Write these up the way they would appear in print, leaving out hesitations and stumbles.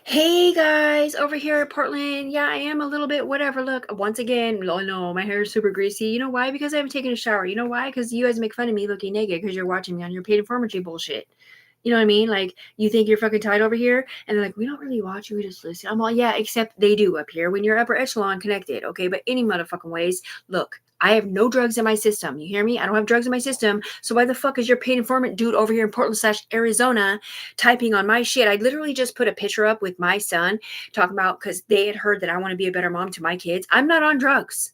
Hey guys, over here at Portland. Yeah, I am a little bit whatever. Look, once again, oh no, my hair is super greasy. You know why? Because I haven't taken a shower. You know why? Because you guys make fun of me looking naked because you're watching me on your paid informatry bullshit. You know what I mean? Like, you think you're fucking tight over here, and they're like, we don't really watch you, we just listen. I'm all, yeah, except they do up here when you're upper echelon connected, okay? But any motherfucking ways, look, I have no drugs in my system. You hear me? I don't have drugs in my system. So why the fuck is your paid informant dude over here in Portland/Arizona typing on my shit? I literally just put a picture up with my son talking about because they had heard that I want to be a better mom to my kids. I'm not on drugs.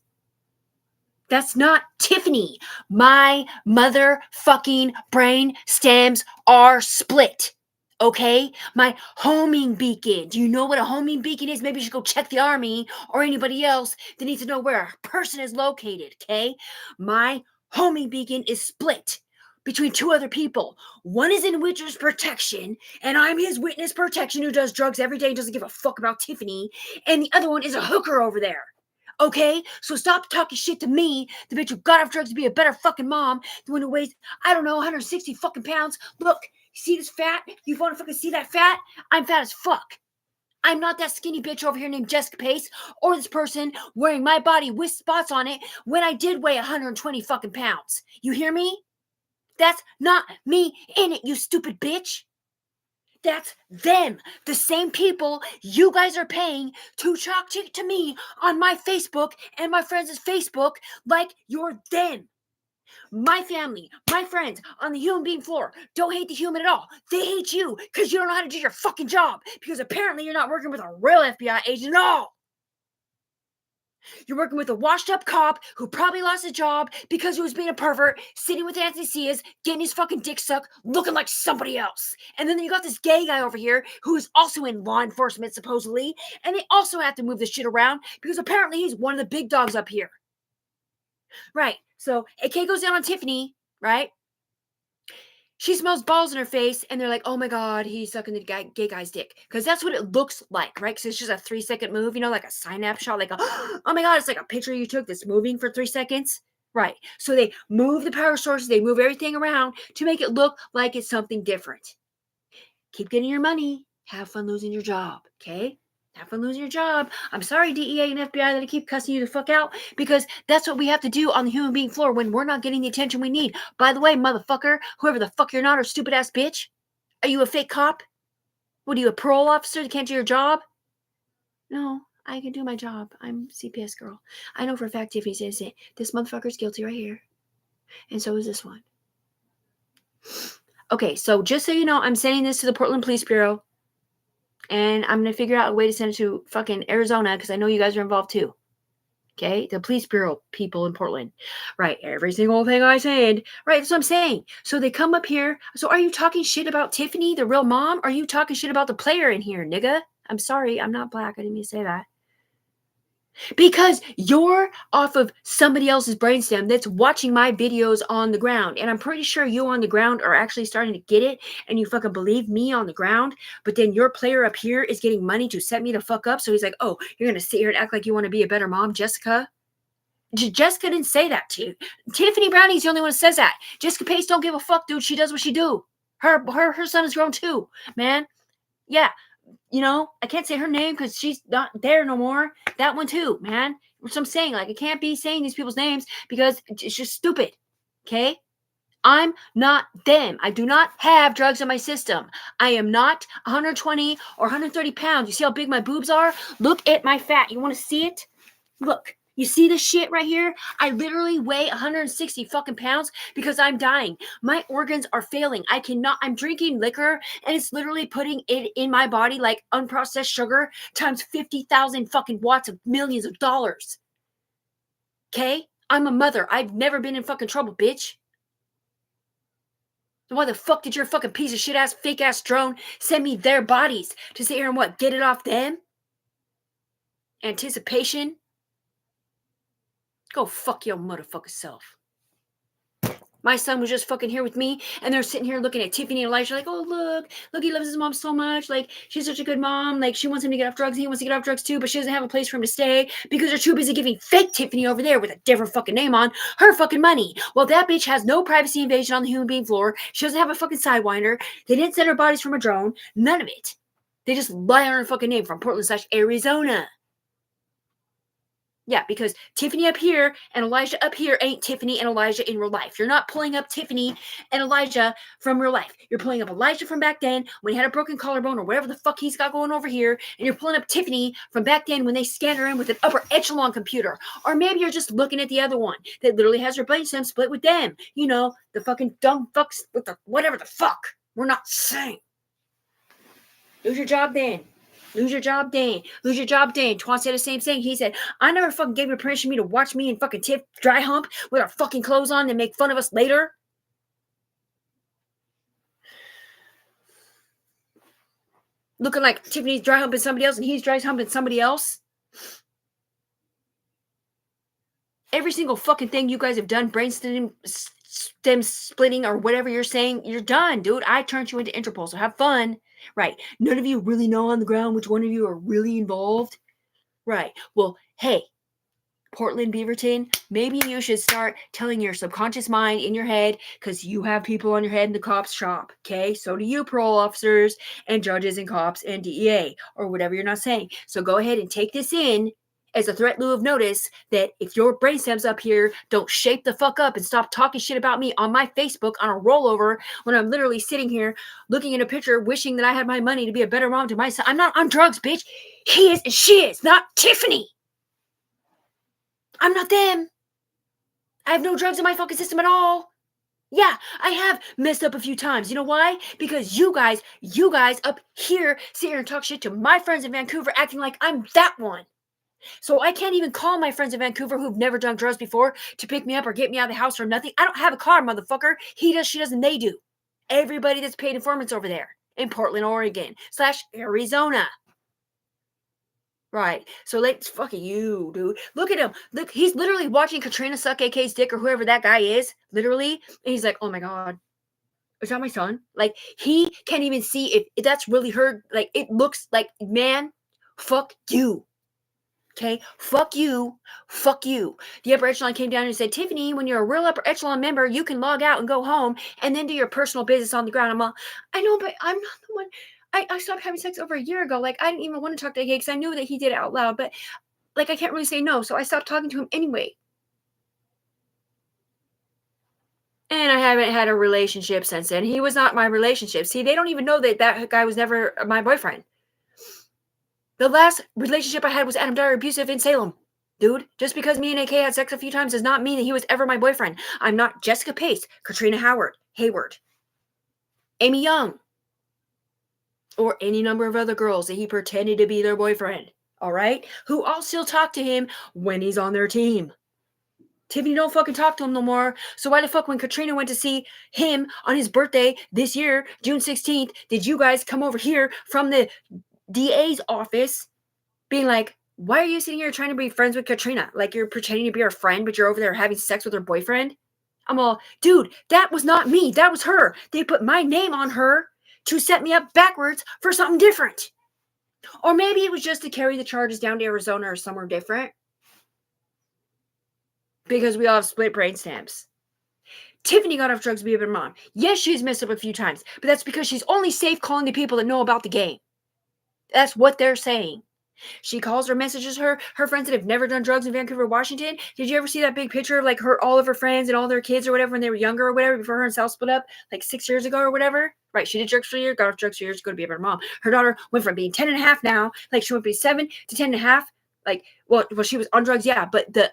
That's not Tiffany. My motherfucking brain stems are split. Okay? My homing beacon. Do you know what a homing beacon is? Maybe you should go check the army or anybody else that needs to know where a person is located. Okay? My homing beacon is split between two other people. One is in witness protection, and I'm his witness protection who does drugs every day and doesn't give a fuck about Tiffany. And the other one is a hooker over there. Okay, so stop talking shit to me, the bitch who got off drugs to be a better fucking mom, the one who weighs, I don't know, 160 fucking pounds. Look, you see this fat? You want to fucking see that fat? I'm fat as fuck. I'm not that skinny bitch over here named Jessica Pace or this person wearing my body with spots on it when I did weigh 120 fucking pounds. You hear me? That's not me in it, you stupid bitch. That's them, the same people you guys are paying to talk to me on my Facebook and my friends' Facebook like you're them. My family, my friends on the human being floor don't hate the human at all. They hate you because you don't know how to do your fucking job because apparently you're not working with a real FBI agent at all. You're working with a washed up cop who probably lost his job because he was being a pervert, sitting with Anthony Cias, getting his fucking dick sucked, looking like somebody else. And then you got this gay guy over here who is also in law enforcement, supposedly, and they also have to move this shit around because apparently he's one of the big dogs up here. Right. So AK goes down on Tiffany, right? She smells balls in her face, and they're like, oh my God, he's sucking the gay guy's dick. Because that's what it looks like, right? Because it's just a 3-second move, you know, like a synapse shot, like, oh my God, it's like a picture you took that's moving for 3 seconds. Right. So they move the power sources, they move everything around to make it look like it's something different. Keep getting your money. Have fun losing your job, okay? Have fun losing your job. I'm sorry, DEA and FBI, that I keep cussing you the fuck out because that's what we have to do on the human being floor when we're not getting the attention we need. By the way, motherfucker, whoever the fuck you're not, or stupid ass bitch, are you a fake cop? What are you, a parole officer that can't do your job? No, I can do my job. I'm CPS girl. I know for a fact Tiffany's innocent. This motherfucker's guilty right here. And so is this one. Okay, so just so you know, I'm sending this to the Portland Police Bureau. And I'm going to figure out a way to send it to fucking Arizona because I know you guys are involved too. Okay? The police bureau people in Portland. Right. Every single thing I said. Right. That's what I'm saying. So they come up here. So are you talking shit about Tiffany, the real mom? Or are you talking shit about the player in here, nigga? I'm sorry. I'm not black. I didn't mean to say that. Because you're off of somebody else's brainstem that's watching my videos on the ground. And I'm pretty sure you on the ground are actually starting to get it and you fucking believe me on the ground. But then your player up here is getting money to set me the fuck up. So he's like, oh, you're going to sit here and act like you want to be a better mom, Jessica? Jessica didn't say that to you. Tiffany Browning's the only one who says that. Jessica Pace don't give a fuck, dude. She does what she do. Her son is grown too, man. Yeah. You know, I can't say her name because she's not there no more. That one too, man. Which I'm saying, like, I can't be saying these people's names because it's just stupid. Okay? I'm not them. I do not have drugs in my system. I am not 120 or 130 pounds. You see how big my boobs are? Look at my fat. You want to see it? Look. You see this shit right here? I literally weigh 160 fucking pounds because I'm dying. My organs are failing. I'm drinking liquor and it's literally putting it in my body like unprocessed sugar times 50,000 fucking watts of millions of dollars. Okay? I'm a mother. I've never been in fucking trouble, bitch. So why the fuck did your fucking piece of shit ass, fake ass drone send me their bodies to sit here and what? Get it off them? Anticipation? Go fuck your motherfucking self. My son was just fucking here with me, and they're sitting here looking at Tiffany and Elijah like, oh, look, he loves his mom so much. Like, she's such a good mom. Like, she wants him to get off drugs. He wants to get off drugs too, but she doesn't have a place for him to stay because they're too busy giving fake Tiffany over there with a different fucking name on her fucking money. Well, that bitch has no privacy invasion on the human being floor. She doesn't have a fucking sidewinder. They didn't send her bodies from a drone. None of it. They just lie on her fucking name from Portland/Arizona. Yeah, because Tiffany up here and Elijah up here ain't Tiffany and Elijah in real life. You're not pulling up Tiffany and Elijah from real life. You're pulling up Elijah from back then when he had a broken collarbone or whatever the fuck he's got going over here. And you're pulling up Tiffany from back then when they scanned her in with an upper echelon computer. Or maybe you're just looking at the other one that literally has her brainstem split with them. You know, the fucking dumb fucks with the whatever the fuck. We're not saying. Lose your job then. Lose your job, Dan. Lose your job, Dan. Twan said the same thing. He said, I never fucking gave you permission to watch me and fucking Tiff dry hump with our fucking clothes on and make fun of us later. Looking like Tiffany's dry humping somebody else and he's dry humping somebody else. Every single fucking thing you guys have done, brainstem splitting or whatever you're saying, you're done, dude. I turned you into Interpol, so have fun. Right. None of you really know on the ground which one of you are really involved. Right. Well, hey, Portland Beaverton, maybe you should start telling your subconscious mind in your head, because you have people on your head in the cops shop, okay? So do you, parole officers and judges and cops and DEA or whatever you're not saying. So go ahead and take this in as a threat lieu of notice that if your brainstems up here don't shape the fuck up and stop talking shit about me on my Facebook on a rollover when I'm literally sitting here looking at a picture wishing that I had my money to be a better mom to my son. I'm not on drugs, bitch. He is and she is, not Tiffany. I'm not them. I have no drugs in my fucking system at all. Yeah, I have messed up a few times. You know why? Because you guys up here sit here and talk shit to my friends in Vancouver acting like I'm that one. So I can't even call my friends in Vancouver who've never done drugs before to pick me up or get me out of the house or nothing. I don't have a car, motherfucker. He does, she does, and they do. Everybody that's paid informants over there in Portland, Oregon / Arizona. Right. So let's fucking you, dude. Look at him. Look, he's literally watching Katrina suck AK's dick or whoever that guy is, literally. And he's like, oh my God, is that my son? Like, he can't even see if that's really her. Like, it looks like, man, fuck you. Okay? Fuck you. Fuck you. The upper echelon came down and said, Tiffany, when you're a real upper echelon member, you can log out and go home and then do your personal business on the ground. I'm all, I know, but I'm not the one. I stopped having sex over a year ago. Like, I didn't even want to talk to AK because I knew that he did it out loud, but like, I can't really say no. So I stopped talking to him anyway. And I haven't had a relationship since then. He was not my relationship. See, they don't even know that that guy was never my boyfriend. The last relationship I had was Adam Dyer abusive in Salem. Dude, just because me and AK had sex a few times does not mean that he was ever my boyfriend. I'm not Jessica Pace, Katrina Hayward, Amy Young, or any number of other girls that he pretended to be their boyfriend, all right? Who all still talk to him when he's on their team. Tiffany don't fucking talk to him no more. So why the fuck when Katrina went to see him on his birthday this year, June 16th, did you guys come over here from the DA's office being like, why are you sitting here trying to be friends with Katrina? Like, you're pretending to be her friend, but you're over there having sex with her boyfriend? I'm all, dude, that was not me. That was her. They put my name on her to set me up backwards for something different. Or maybe it was just to carry the charges down to Arizona or somewhere different. Because we all have split brain stamps. Tiffany got off drugs to be a better mom. Yes, she's messed up a few times, but that's because she's only safe calling the people that know about the game. That's what they're saying. She calls or messages her friends that have never done drugs in Vancouver, Washington. Did you ever see that big picture of like all of her friends and all their kids or whatever when they were younger or whatever before her and Sal split up like 6 years ago or whatever? Right, she did drugs for a year, got off drugs for years, going to be a better mom. Her daughter went from being 10 and a half now, like she went from 7 to 10 and a half. Like, well, she was on drugs, yeah, but the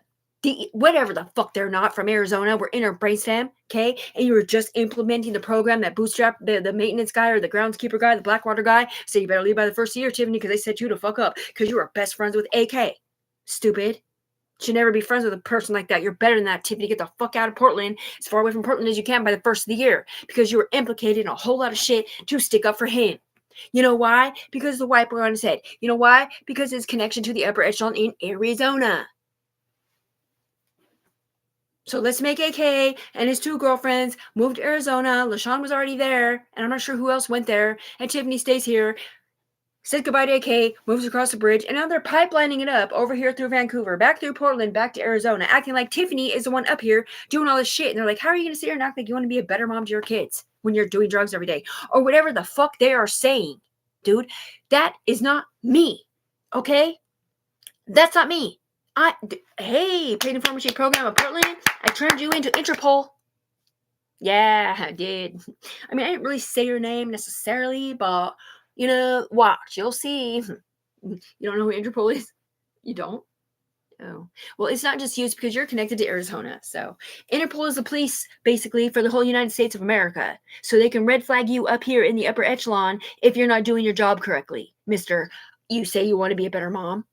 whatever the fuck they're not from Arizona were in her brainstem, okay? And you were just implementing the program that bootstrap the maintenance guy or the groundskeeper guy, the Blackwater guy, so you better leave by the first year, Tiffany, because they set you to fuck up because you were best friends with AK. Stupid. Should never be friends with a person like that. You're better than that, Tiffany. Get the fuck out of Portland, as far away from Portland as you can by the first of the year, because you were implicated in a whole lot of shit to stick up for him. You know why? Because the white boy on his head. You know why? Because his connection to the upper echelon in Arizona. So let's make AK and his 2 girlfriends move to Arizona. LaShawn was already there, and I'm not sure who else went there. And Tiffany stays here, says goodbye to AK, moves across the bridge, and now they're pipelining it up over here through Vancouver, back through Portland, back to Arizona, acting like Tiffany is the one up here doing all this shit. And they're like, how are you going to sit here and act like you want to be a better mom to your kids when you're doing drugs every day? Or whatever the fuck they are saying dude. That is not me. Okay? That's not me. Hey, paid information program of Portland, I turned you into Interpol. Yeah, I did. I mean, I didn't really say your name necessarily, but, watch. You'll see. You don't know who Interpol is? You don't? Oh. Well, it's not just you. It's because you're connected to Arizona. So Interpol is the police, basically, for the whole United States of America. So they can red flag you up here in the upper echelon if you're not doing your job correctly. Mister, you say you want to be a better mom.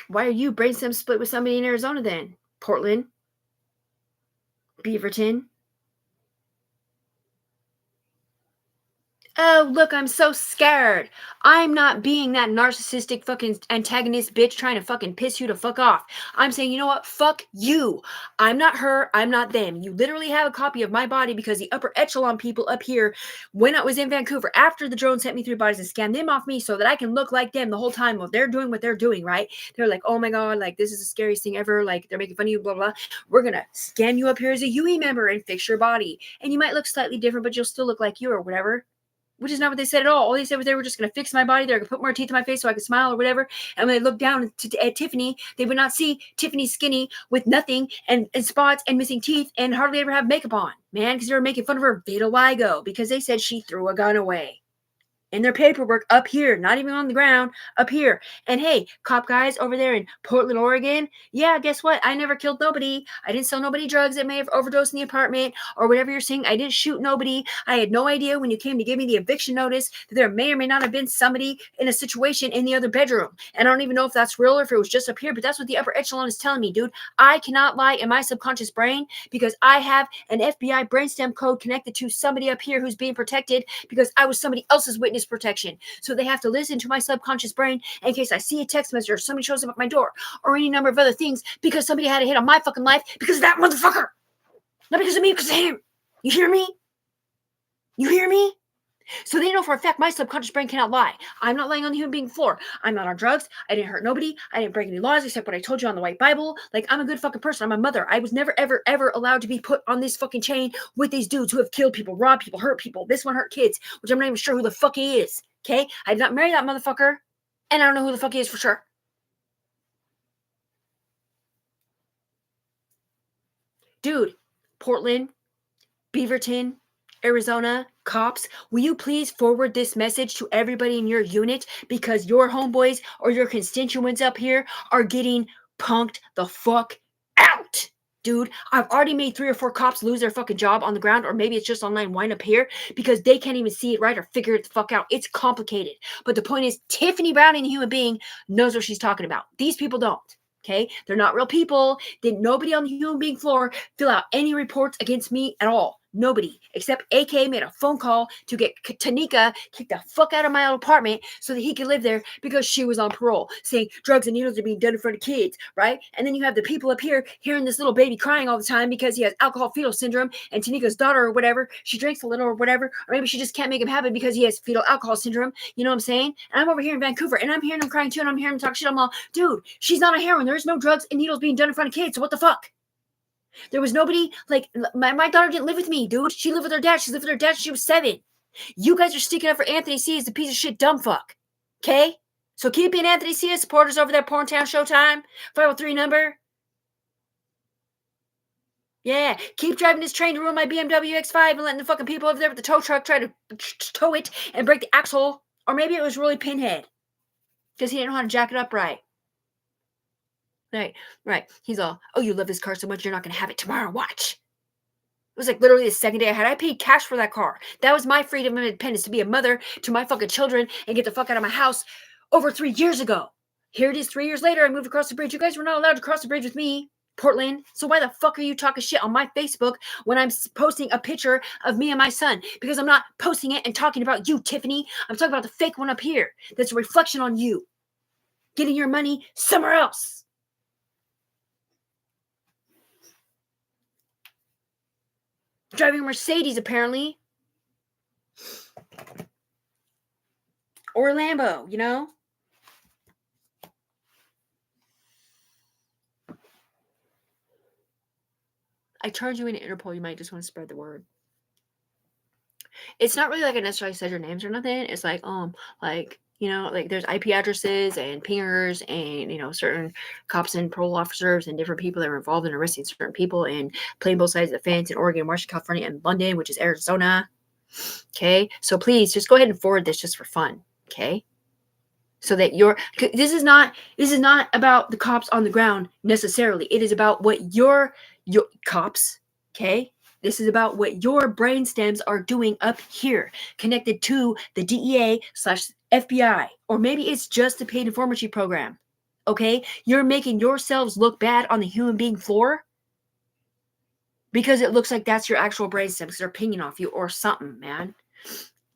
Why are you brainstem split with somebody in Arizona then? Portland? Beaverton? Oh, look, I'm so scared. I'm not being that narcissistic fucking antagonist bitch trying to fucking piss you to fuck off. I'm saying, you know what? Fuck you. I'm not her. I'm not them. You literally have a copy of my body because the upper echelon people up here, when I was in Vancouver, after the drone sent me 3 bodies and scanned them off me so that I can look like them the whole time while they're doing what they're doing, right? They're like, oh my God, like this is the scariest thing ever. Like they're making fun of you, blah, blah. We're going to scan you up here as a UE member and fix your body. And you might look slightly different, but you'll still look like you or whatever. Which is not what they said at all. All they said was they were just going to fix my body. They're going to put more teeth in my face so I could smile or whatever. And when they looked down at Tiffany, they would not see Tiffany skinny with nothing and spots and missing teeth and hardly ever have makeup on, man, because they were making fun of her vitiligo because they said she threw a gun away. In their paperwork up here, not even on the ground, up here. And hey, cop guys over there in Portland, Oregon, yeah, guess what? I never killed nobody. I didn't sell nobody drugs that may have overdosed in the apartment or whatever you're saying. I didn't shoot nobody. I had no idea when you came to give me the eviction notice that there may or may not have been somebody in a situation in the other bedroom. And I don't even know if that's real or if it was just up here, but that's what the upper echelon is telling me, dude. I cannot lie in my subconscious brain because I have an FBI brainstem code connected to somebody up here who's being protected because I was somebody else's witness protection. So they have to listen to my subconscious brain in case I see a text message or somebody shows up at my door or any number of other things because somebody had a hit on my fucking life because of that motherfucker. Not because of me, because of him. You hear me? You hear me? So they know for a fact my subconscious brain cannot lie. I'm not lying on the human being floor. I'm not on drugs. I didn't hurt nobody. I didn't break any laws except what I told you on the white Bible. Like, I'm a good fucking person. I'm a mother. I was never, ever, ever allowed to be put on this fucking chain with these dudes who have killed people, robbed people, hurt people. This one hurt kids, which I'm not even sure who the fuck he is. Okay? I did not marry that motherfucker. And I don't know who the fuck he is for sure. Dude, Portland, Beaverton, Arizona, cops, will you please forward this message to everybody in your unit because your homeboys or your constituents up here are getting punked the fuck out. Dude, I've already made 3 or 4 cops lose their fucking job on the ground, or maybe it's just online wind up here because they can't even see it right or figure it the fuck out. It's complicated. But the point is, Tiffany Browning, the human being, knows what she's talking about. These people don't. Okay? They're not real people. Did nobody on the human being floor fill out any reports against me at all? Nobody, except AK made a phone call to get Tanika kicked the fuck out of my old apartment so that he could live there because she was on parole, saying drugs and needles are being done in front of kids, right? And then you have the people up here hearing this little baby crying all the time because he has alcohol fetal syndrome, and Tanika's daughter or whatever, she drinks a little or whatever, or maybe she just can't make him have it because he has fetal alcohol syndrome. You know what I'm saying? And I'm over here in Vancouver, and I'm hearing him crying too, and I'm hearing him talk shit. I'm all, dude, she's not on heroin. There's no drugs and needles being done in front of kids, so what the fuck? There was nobody, like, my daughter didn't live with me, dude. She lived with her dad. She lived with her dad when she was 7. You guys are sticking up for Anthony C as a piece of shit dumb fuck. Okay? So keep being Anthony C as supporters over there, Porn Town Showtime, 503 number. Yeah, keep driving this train to ruin my BMW X5 and letting the fucking people over there with the tow truck try to tow it and break the axle. Or maybe it was really Pinhead because he didn't know how to jack it up right. Right. He's all, oh, you love this car so much, you're not going to have it tomorrow. Watch. It was like literally the second day I paid cash for that car. That was my freedom and independence to be a mother to my fucking children and get the fuck out of my house over 3 years ago. Here it is 3 years later. I moved across the bridge. You guys were not allowed to cross the bridge with me, Portland. So why the fuck are you talking shit on my Facebook when I'm posting a picture of me and my son? Because I'm not posting it and talking about you, Tiffany. I'm talking about the fake one up here that's a reflection on you getting your money somewhere else. Driving a Mercedes, apparently. Or a Lambo, you know? I charge you into Interpol. You might just want to spread the word. It's not really like I necessarily said your names or nothing. It's like, like there's IP addresses and pingers and, certain cops and parole officers and different people that were involved in arresting certain people and playing both sides of the fence in Oregon, Washington, California, and London, which is Arizona. Okay. So please just go ahead and forward this just for fun. Okay. So that this is not about the cops on the ground necessarily. It is about what your cops, okay? This is about what your brain stems are doing up here, connected to the DEA/FBI, or maybe it's just the paid informancy program. Okay, you're making yourselves look bad on the human being floor because it looks like that's your actual brain stems because they're pinging off you or something, man.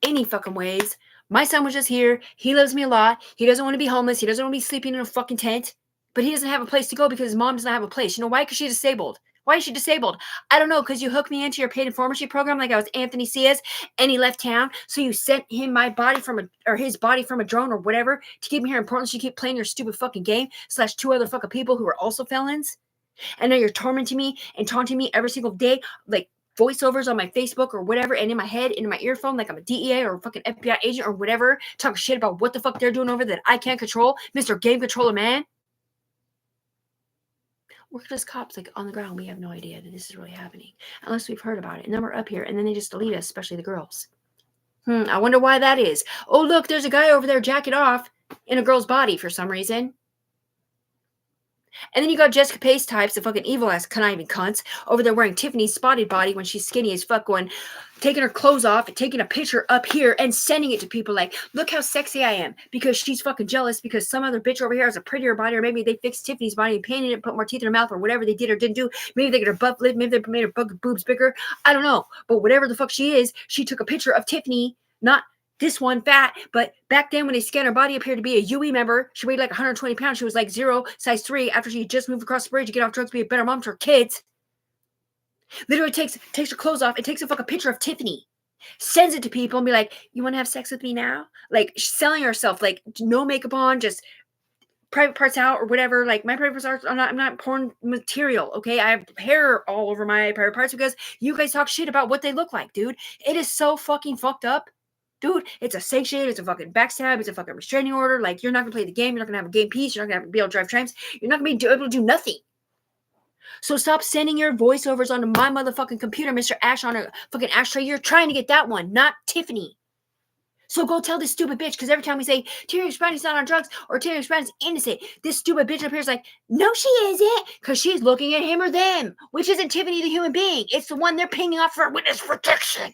Any fucking ways. My son was just here. He loves me a lot. He doesn't want to be homeless. He doesn't want to be sleeping in a fucking tent. But he doesn't have a place to go because his mom doesn't have a place. You know why? Because she's disabled. Why is she disabled? I don't know. Because you hooked me into your paid informancy program like I was Anthony Ciaz and he left town. So you sent him his body from a drone or whatever to keep me here in Portland. So you keep playing your stupid fucking game / two other fucking people who are also felons. And now you're tormenting me and taunting me every single day. Like, voiceovers on my Facebook or whatever, and in my head, in my earphone, like I'm a DEA or a fucking FBI agent or whatever, talking shit about what the fuck they're doing over that I can't control, Mr. Game Controller Man. We're just cops like on the ground. We have no idea that this is really happening unless we've heard about it. And then we're up here, and then they just delete us, especially the girls. I wonder why that is. Oh, look, there's a guy over there jacking off in a girl's body for some reason. And then you got Jessica Pace types, the fucking evil ass conniving cunts, over there wearing Tiffany's spotted body when she's skinny as fuck, going, taking her clothes off and taking a picture up here and sending it to people like, look how sexy I am, because she's fucking jealous because some other bitch over here has a prettier body, or maybe they fixed Tiffany's body and painted it, put more teeth in her mouth, or whatever they did or didn't do. Maybe they got her butt lit, maybe they made her boobs bigger. I don't know. But whatever the fuck she is, she took a picture of Tiffany, not this one fat, but back then when they scanned her body appeared to be a UE member. She weighed like 120 pounds. She was like 0, size 3, after she just moved across the bridge to get off drugs to be a better mom to her kids. Literally takes her clothes off and takes a fucking picture of Tiffany, sends it to people and be like, you want to have sex with me now? Like, selling herself, like, no makeup on, just private parts out or whatever. Like, my private parts, I'm not porn material, okay? I have hair all over my private parts because you guys talk shit about what they look like, dude. It is so fucking fucked up. Dude, it's a sanction, it's a fucking backstab, it's a fucking restraining order. Like, you're not going to play the game, you're not going to have a game piece, you're not going to be able to drive trams, you're not going to be able to do nothing. So stop sending your voiceovers onto my motherfucking computer, Mr. Ash, on a fucking ashtray. You're trying to get that one, not Tiffany. So go tell this stupid bitch, because every time we say, Terry Spani's not on drugs, or Terry Spani's innocent, this stupid bitch up here is like, no, she isn't, because she's looking at him or them, which isn't Tiffany the human being. It's the one they're pinging off for witness protection.